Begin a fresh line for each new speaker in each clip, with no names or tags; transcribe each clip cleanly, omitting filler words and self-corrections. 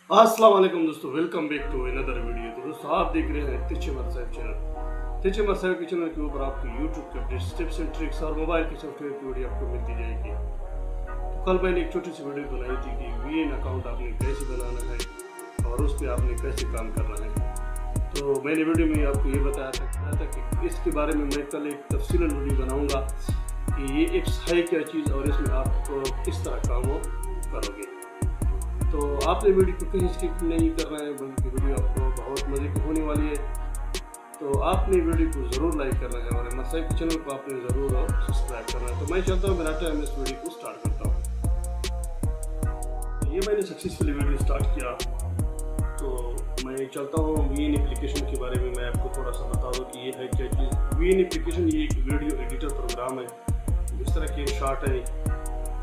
अस्सलाम वालेकुम दोस्तों, welcome back to another video. तो दोस्तों आप देख रहे हैं तिचे मरसाइब चैनल। तिचे मरसाइब के चैनल के ऊपर आपको यूट्यूब के अपडेट्स, टिप्स एंड ट्रिक्स और मोबाइल के सॉफ्टवेयर की वीडियो आपको मिलती जाएगी। तो कल मैंने एक छोटी सी वीडियो बनाई थी कि VN अकाउंट आपने कैसे बनाना है और उस पर आपने कैसे काम करना है। तो मैंने वीडियो में आपको ये बताया था कि इसके बारे में मैं कल एक तफसीलन वीडियो बनाऊँगा कि ये एप्स है क्या चीज़ और इसमें आप किस तरह काम करोगे। तो आपने वीडियो को कहीं स्किप नहीं करना है, बल्कि वीडियो आपको बहुत मज़े की होने वाली है। तो आपने वीडियो को ज़रूर लाइक करना है और मरसाइब चैनल को आपने ज़रूर सब्सक्राइब करना है। तो मैं चाहता हूँ बिना टाइम इस वीडियो को स्टार्ट करता हूँ। ये मैंने सक्सेसफुली वीडियो स्टार्ट किया, तो मैं चलता हूँ VN एप्लीकेशन के बारे में। मैं आपको थोड़ा सा बता दूँ कि ये है क्या चीज़। VN एप्लीकेशन ये एक वीडियो एडिटर प्रोग्राम है। इस तरह के शॉट है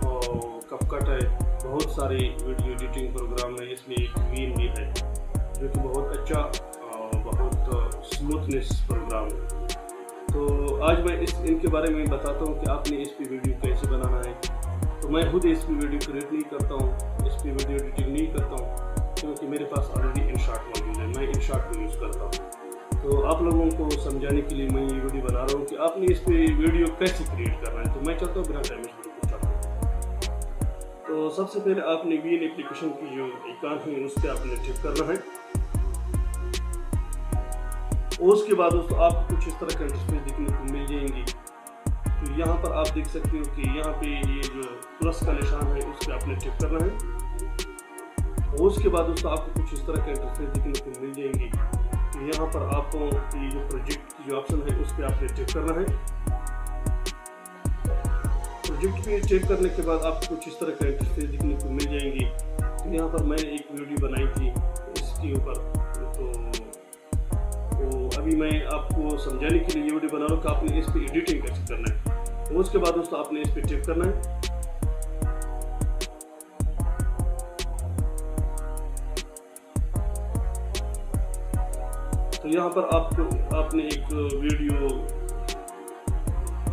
और कपकट है, बहुत सारे वीडियो एडिटिंग प्रोग्राम है। इसमें एक VN भी है जो कि बहुत अच्छा बहुत स्मूथनेस प्रोग्राम है। तो आज मैं इनके बारे में बताता हूँ कि आपने इस पे वीडियो कैसे बनाना है। तो मैं खुद इस पे वीडियो क्रिएट नहीं करता हूँ, इस पे वीडियो एडिटिंग नहीं करता हूँ, क्योंकि मेरे पास ऑलरेडी InShot मौजूद है। मैं InShot को यूज़ करता हूँ। तो आप लोगों को समझाने के लिए मैं ये वीडियो बना रहा हूँ कि आपने इस पे वीडियो कैसे क्रिएट करना है। तो मैं चाहता हूँ बिना टाइम इस वीडियो को स्टार्ट करूँ। तो सबसे पहले आपने VN एप्लीकेशन की जो आइकन है उस पर आपने क्लिक करना है। और उसके बाद दोस्तों आपको कुछ इस तरह का इंटरफेस देखने को मिल जाएंगी। तो यहाँ पर आप देख सकते हो कि यहाँ पे ये जो प्लस का निशान है उस पर आपने क्लिक करना है। और उसके बाद दोस्तों आपको कुछ इस तरह का इंटरफेस देखने को मिल जाएंगी। तो यहाँ पर आपको ये जो प्रोजेक्ट की जो ऑप्शन है उस पर आपने क्लिक करना है। प्रोजेक्ट पे चेक करने के बाद आपको कुछ इस तरह का इंटरफेस देखने को मिल जाएंगी। तो यहाँ पर मैंने एक वीडियो बनाई थी इसके ऊपर। तो अभी मैं आपको समझाने के लिए ये वीडियो बना रहा हूँ कि आपने इस पे एडिटिंग कैसे करना है। तो उसके बाद दोस्तों आपने इस पे टिप करना है। तो यहाँ पर आपने एक वीडियो,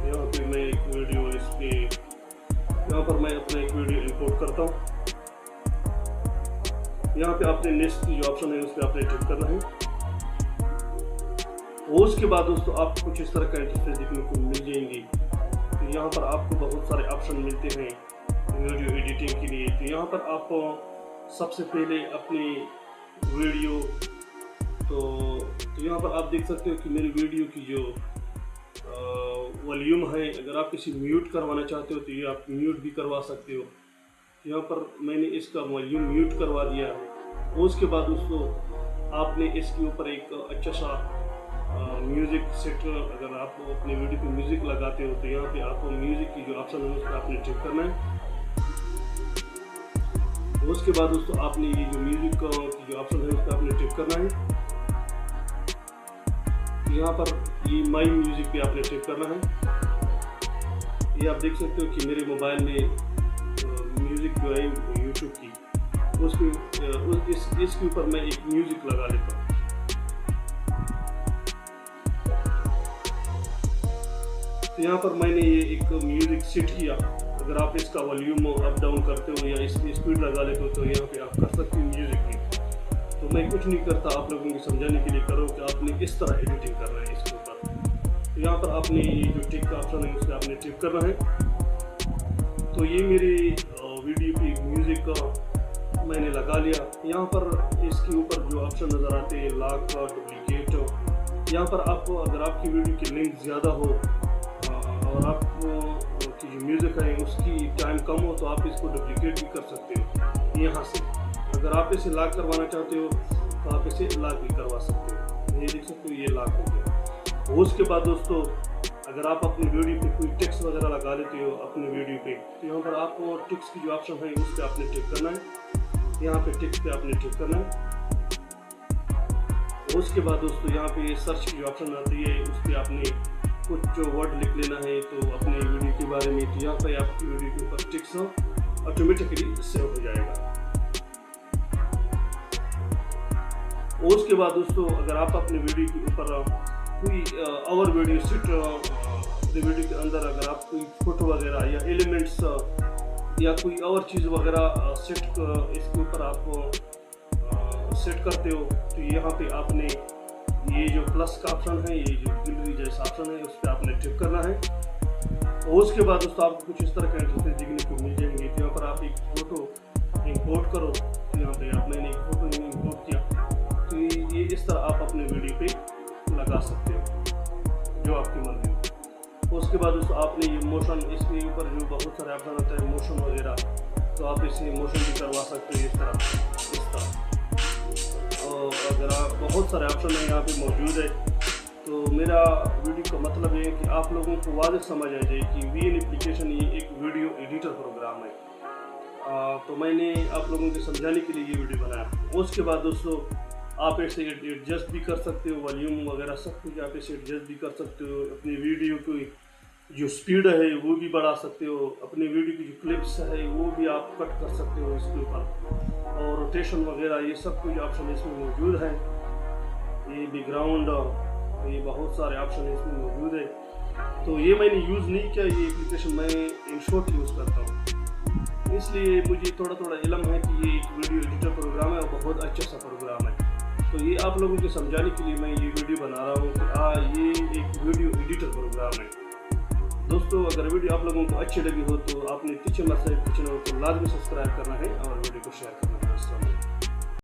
यहाँ पे मैं एक वीडियो यहाँ पर मैं अपना एक वीडियो इंपोर्ट करता हूँ। यहाँ पे आपने नेक्स्ट की जो ऑप्शन है उस पर आपने क्लिक करना है। और उसके बाद दोस्तों आपको कुछ इस तरह का इंटरफेस देखने को मिल जाएंगी। तो यहाँ पर आपको बहुत सारे ऑप्शन मिलते हैं वीडियो एडिटिंग के लिए। तो यहाँ पर आप सबसे पहले अपनी वीडियो तो यहाँ पर आप देख सकते हो कि मेरी वीडियो की जो वॉल्यूम है, अगर आप किसी म्यूट करवाना चाहते हो तो ये आप म्यूट भी करवा सकते हो। यहाँ पर मैंने इसका वॉल्यूम म्यूट करवा दिया। और उसके बाद दोस्तों आपने इसके ऊपर एक अच्छा सा म्यूज़िक सेट, अगर आप अपने वीडियो पे म्यूज़िक लगाते हो तो यहाँ पे आपको म्यूज़िक की जो ऑप्शन है उस पर आपने क्लिक करना है। तो उसके बाद दोस्तों आपने ये जो म्यूज़िक की जो ऑप्शन है उस पर आपने क्लिक करना है। यहाँ पर ये माई म्यूज़िक पे आपने क्लिक करना है। ये आप देख सकते हो कि मेरे मोबाइल में म्यूज़िक जो है यूट्यूब की इसके ऊपर मैं एक म्यूज़िक लगा लेता हूँ। तो यहाँ पर मैंने ये एक म्यूज़िक सेट किया। अगर आप इसका वॉल्यूम अप डाउन करते हो या इसकी स्पीड लगा लेते हो तो यहाँ पे आप कर सकते हो म्यूज़िक में। तो मैं कुछ नहीं करता, आप लोगों को समझाने के लिए करो कि आपने किस तरह एडिटिंग करना है इसके ऊपर। तो यहाँ पर आपने ये जो टिक का ऑप्शन है उस पर आपने टिक करना है। तो ये मेरी वीडियो की म्यूज़िक मैंने लगा लिया। यहाँ पर इसके ऊपर जो ऑप्शन नज़र आते हैं लॉक का, डुप्लीकेट, यहाँ पर आपको अगर आपकी वीडियो की लेंथ ज़्यादा हो और आपकी जो म्यूज़िक है उसकी टाइम कम हो तो आप इसको डुप्लीकेट भी कर सकते हो यहाँ से। अगर आप इसे लॉक करवाना चाहते हो तो आप इसे लॉक भी करवा सकते हो। ये देख सकते हो ये लॉक हो गया। उसके बाद दोस्तों अगर आप अपनी वीडियो पे कोई टेक्स्ट वगैरह लगा लेते हो अपनी वीडियो पे तो यहाँ पर आपको टेक्स्ट की जो ऑप्शन है उस पर आपने क्लिक करना है। यहाँ पे टेक्स्ट पे आपने क्लिक करना है। उसके बाद दोस्तों यहाँ पे सर्च की जो ऑप्शन आती है उस पर आपने कुछ जो वर्ड लिख लेना है तो अपने वीडियो के बारे में। तो यहाँ पर आपकी वीडियो के ऊपर टेक्स्ट ऑटोमेटिकली सेव हो जाएगा। और उसके बाद दोस्तों अगर आप अपने वीडियो के ऊपर कोई और वीडियो सेट वीडियो के अंदर अगर आप कोई फोटो वगैरह या एलिमेंट्स या कोई और चीज़ वगैरह सेट इसके ऊपर आप सेट करते हो तो यहाँ पे आपने ये जो प्लस का ऑप्शन है, ये जो गैलरी जैसा ऑप्शन है, उस पर आपने टिप करना है। और उसके बाद दोस्तों आपको कुछ इस तरह का इंटरफेस देखने को मिल जाएंगे। तो यहाँ पर आप एक फ़ोटो इंपोर्ट करो, तो यहाँ पे मैंने एक फ़ोटो इंपोर्ट किया, तो ये इस तरह आप अपने वीडियो पे लगा सकते हो जो आपकी मर्जी हो। उसके बाद दोस्तों आपने ये मोशन, इसके ऊपर जो बहुत सारे ऑप्शन होता है मोशन वगैरह, तो आप इसे मोशन भी करवा सकते हो इस तरह। और अगर आप बहुत सारे ऑप्शन है यहाँ पे मौजूद है, तो मेरा वीडियो का मतलब ये है कि आप लोगों को वाज़ेह समझ आ जाए कि वीएन एप्लीकेशन ये एक वीडियो एडिटर प्रोग्राम है। तो मैंने आप लोगों को समझाने के लिए ये वीडियो बनाया। उसके बाद दोस्तों आप इसे एडजस्ट भी कर सकते हो, वॉल्यूम वगैरह सब कुछ आप इसे एडजस्ट भी कर सकते हो। अपनी वीडियो की जो स्पीड है वो भी बढ़ा सकते हो, अपनी वीडियो की जो क्लिप्स है वो भी आप कट कर सकते हो इसके ऊपर, और रोटेशन वगैरह ये सब कुछ ऑप्शन इसमें मौजूद है। ये बैकग्राउंड, ये बहुत सारे ऑप्शन इसमें मौजूद है। तो ये मैंने यूज़ नहीं किया, ये एप्लीकेशन मैं InShot यूज़ करता हूँ, इसलिए मुझे थोड़ा इल्म है कि ये एक वीडियो एडिटर प्रोग्राम है और बहुत अच्छा सा प्रोग्राम है। तो ये आप लोगों को समझाने के लिए मैं ये वीडियो बना रहा हूँ कि ये एक वीडियो एडिटर प्रोग्राम है। दोस्तों अगर वीडियो आप लोगों को अच्छी लगी हो तो आपने किचन को लाजमी सब्सक्राइब करना है और वीडियो को शेयर करना है।